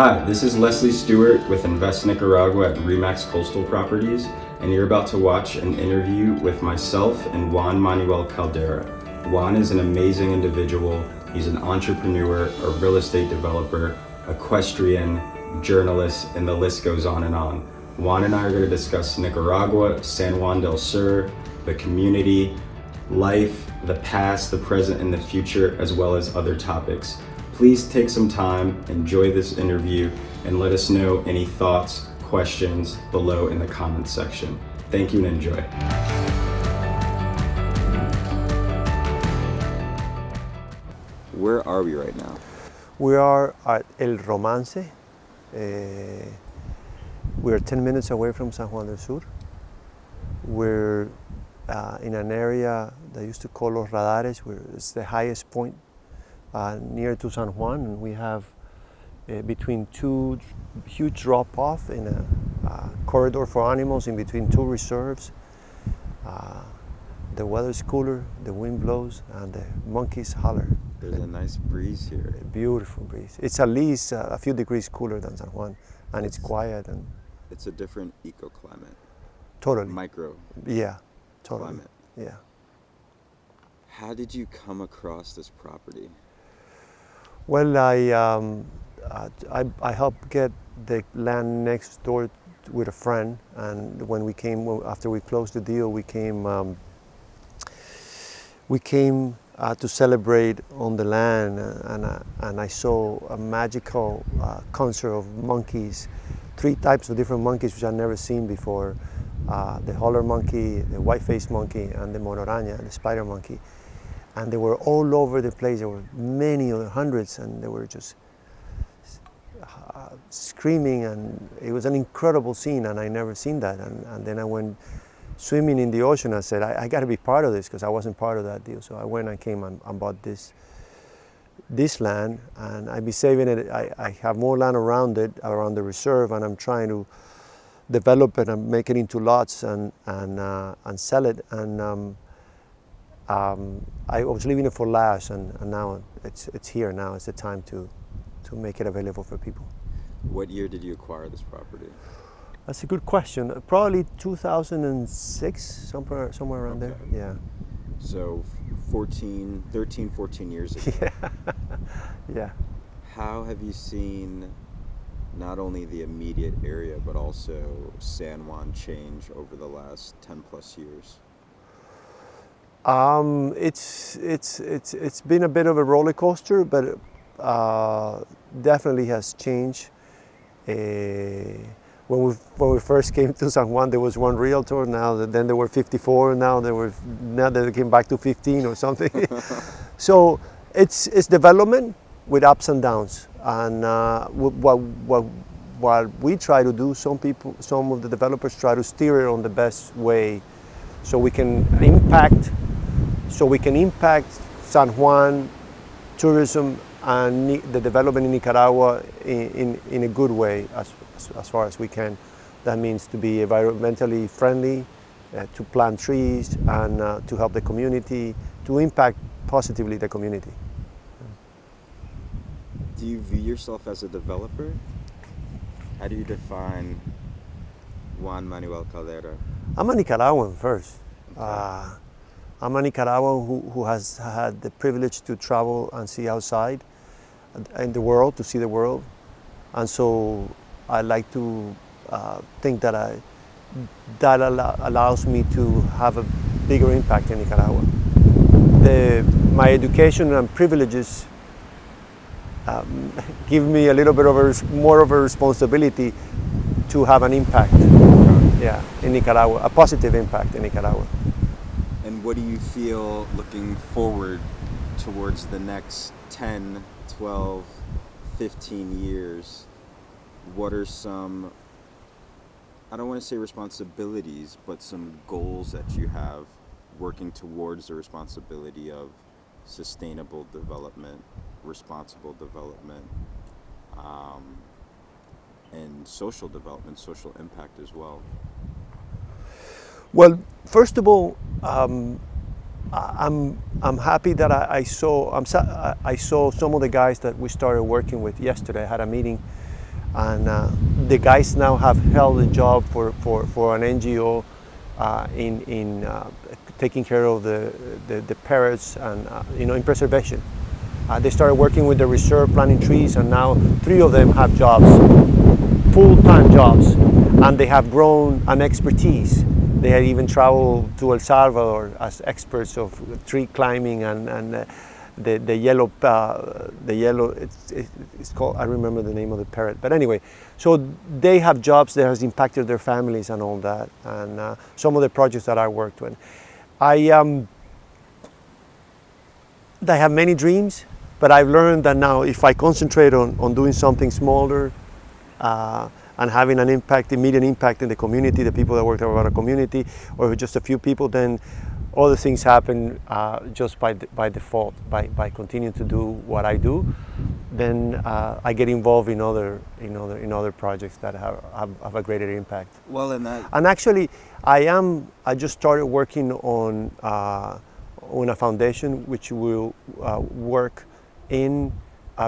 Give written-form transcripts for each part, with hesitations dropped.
Hi, this is Leslie Stewart with Invest Nicaragua at Remax Coastal Properties, and you're about to watch an interview with myself and Juan Manuel Caldera. Juan is an amazing individual. He's an entrepreneur, a real estate developer, equestrian, journalist, and the list goes on and on. Juan and I are going to discuss Nicaragua, San Juan Del Sur, the community, life, the past, the present, and the future, as well as other topics. Please take some time, enjoy this interview, and let us know any thoughts, questions below in the comments section. Thank you and enjoy. Where are we right now? We are at El Romance. We're 10 minutes away from San Juan del Sur. We're in an area that used to call Los Radares, where it's the highest point near to San Juan, and we have between two huge drop-off in a corridor for animals in between two reserves. The weather's cooler, the wind blows, and the monkeys holler. There's a nice breeze here. A beautiful breeze. It's at least a few degrees cooler than San Juan, and it's quiet and. It's a different ecoclimate. Totally. Micro. Yeah, totally. Climate. Yeah. How did you come across this property? Well, I helped get the land next door with a friend, and when we came, after we closed the deal, we came to celebrate on the land, and I saw a magical concert of monkeys, 3 types of different monkeys which I'd never seen before, the holler monkey, the white-faced monkey, and the monoraña, the spider monkey. And they were all over the place. There were many, hundreds, and they were just screaming, and it was an incredible scene, and I never seen that. And then I went swimming in the ocean. I said, I got to be part of this, because I wasn't part of that deal. So I went and came and bought this land, and I'd be saving it. I have more land around it, around the reserve, and I'm trying to develop it and make it into lots and sell it. And I was leaving it for last, and now it's here now. It's the time to make it available for people. What year did you acquire this property? That's a good question. Probably 2006, somewhere around there. Yeah. So 13, 14 years ago. Yeah. Yeah. How have you seen not only the immediate area, but also San Juan change over the last 10 plus years? It's been a bit of a roller coaster, but definitely has changed. When we first came to San Juan, there was one realtor. Then there were 54. Now they came back to 15 or something. So it's development with ups and downs. And what we try to do, some of the developers try to steer it on the best way, so we can impact San Juan tourism and the development in Nicaragua in a good way as far as we can. That means to be environmentally friendly, to plant trees, and to help the community, to impact positively the community. Do you view yourself as a developer? How do you define Juan Manuel Caldera? I'm a Nicaraguan first. Okay. I'm a Nicaraguan who has had the privilege to travel and see outside in the world, to see the world. And so I like to think that allows me to have a bigger impact in Nicaragua. My education and privileges give me a little bit more of a responsibility to have an impact, in Nicaragua, a positive impact in Nicaragua. And what do you feel looking forward towards the next 10, 12, 15 years? What are some, I don't want to say responsibilities, but some goals that you have working towards the responsibility of sustainable development, responsible development, and social development, social impact as well? Well, first of all, I'm happy that I saw some of the guys that we started working with yesterday. I had a meeting And the guys now have held a job for an NGO in taking care of the parrots and in preservation. They started working with the reserve, planting trees, and now 3 of them have jobs, full-time jobs, and they have grown an expertise. They had even traveled to El Salvador as experts of tree climbing and the yellow it's called, I remember the name of the parrot, but anyway, so they have jobs that has impacted their families and all that, and some of the projects that I worked with. I have many dreams, but I've learned that now if I concentrate on doing something smaller and having an impact, immediate impact in the community, the people that work around a community, or just a few people, then other things happen just by default, by continuing to do what I do. Then I get involved in other projects that have a greater impact. Well, And actually, I just started working on a foundation which will work in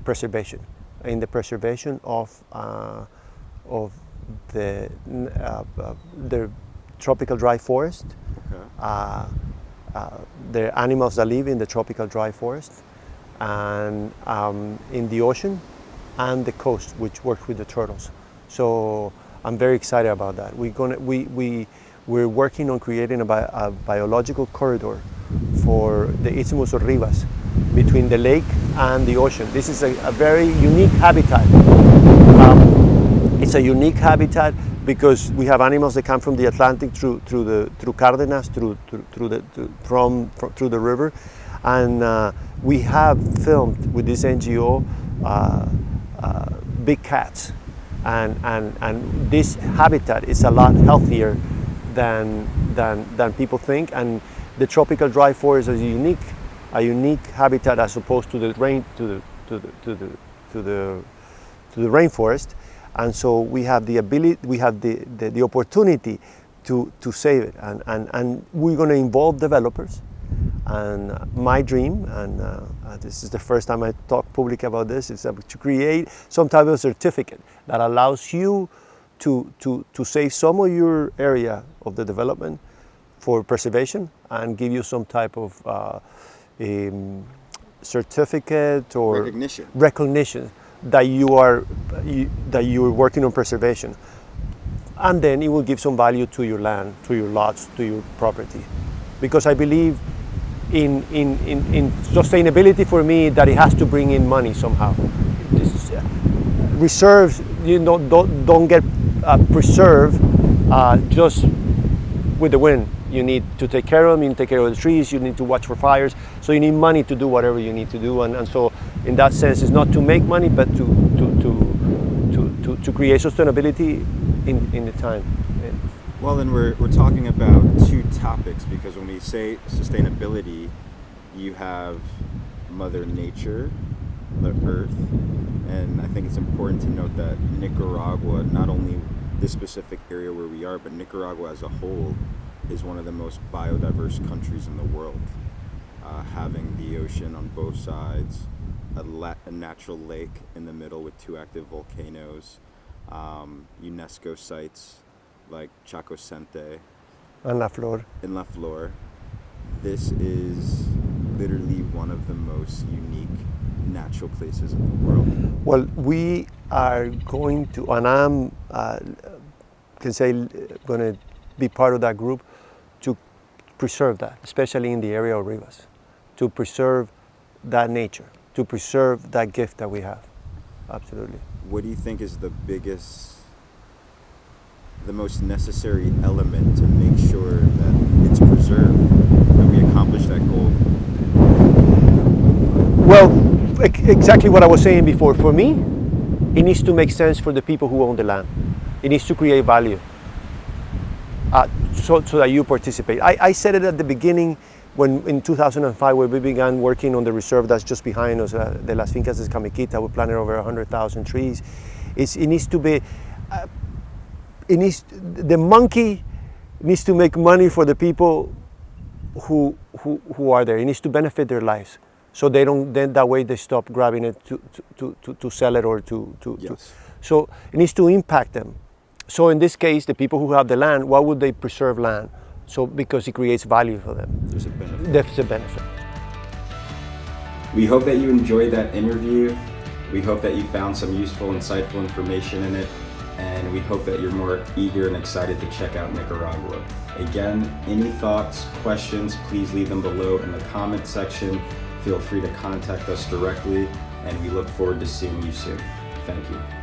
preservation, in the preservation of the tropical dry forest. okay. The animals that live in the tropical dry forest, and in the ocean and the coast, which works with the turtles. So I'm very excited about that. We're working on creating a biological corridor for the Isthmus of Rivas between the lake and the ocean. This is a very unique habitat. It's a unique habitat because we have animals that come from the Atlantic through Cárdenas, through the river, and we have filmed with this NGO big cats, and this habitat is a lot healthier than people think, and the tropical dry forest is a unique habitat as opposed to the rainforest. And so we have the ability, we have the opportunity to save it, and we're going to involve developers. And my dream, and this is the first time I talk public about this, is to create some type of certificate that allows you to save some of your area of the development for preservation, and give you some type of certificate or recognition that you're working on preservation, and then it will give some value to your land, to your lots, to your property, because I believe in sustainability. For me, that it has to bring in money somehow. Reserves, don't get preserved just with the wind. You need to take care of them, you need to take care of the trees, you need to watch for fires, so you need money to do whatever you need to do, and so in that sense it's not to make money, but to create sustainability in the time. Yeah. Well, then we're talking about 2 topics, because when we say sustainability, you have Mother Nature, the earth, and I think it's important to note that Nicaragua, not only this specific area where we are, but Nicaragua as a whole, is one of the most biodiverse countries in the world, having the ocean on both sides, a natural lake in the middle with 2 active volcanoes, UNESCO sites like Chacosente And La Flor. in La Flor. This is literally one of the most unique natural places in the world. Well, we are going to, and I'm going to be part of that group to preserve that, especially in the area of Rivas, to preserve that nature, to preserve that gift that we have. Absolutely. What do you think is the most necessary element to make sure that it's preserved, that we accomplish that goal? Well, exactly what I was saying before. For me, it needs to make sense for the people who own the land. It needs to create value so that you participate. I said it at the beginning when in 2005 when we began working on the reserve that's just behind us, the Las Fincas de Escamiquita. We planted over 100,000 trees. It needs to be, the monkey needs to make money for the people who are there. It needs to benefit their lives. So they don't, then that way they stop grabbing it to sell it or Yes. So it needs to impact them. So in this case, the people who have the land, why would they preserve land? So because it creates value for them. There's a benefit. There's a benefit. We hope that you enjoyed that interview. We hope that you found some useful, insightful information in it. And we hope that you're more eager and excited to check out Nicaragua. Again, any thoughts, questions, please leave them below in the comment section. Feel free to contact us directly, and we look forward to seeing you soon. Thank you.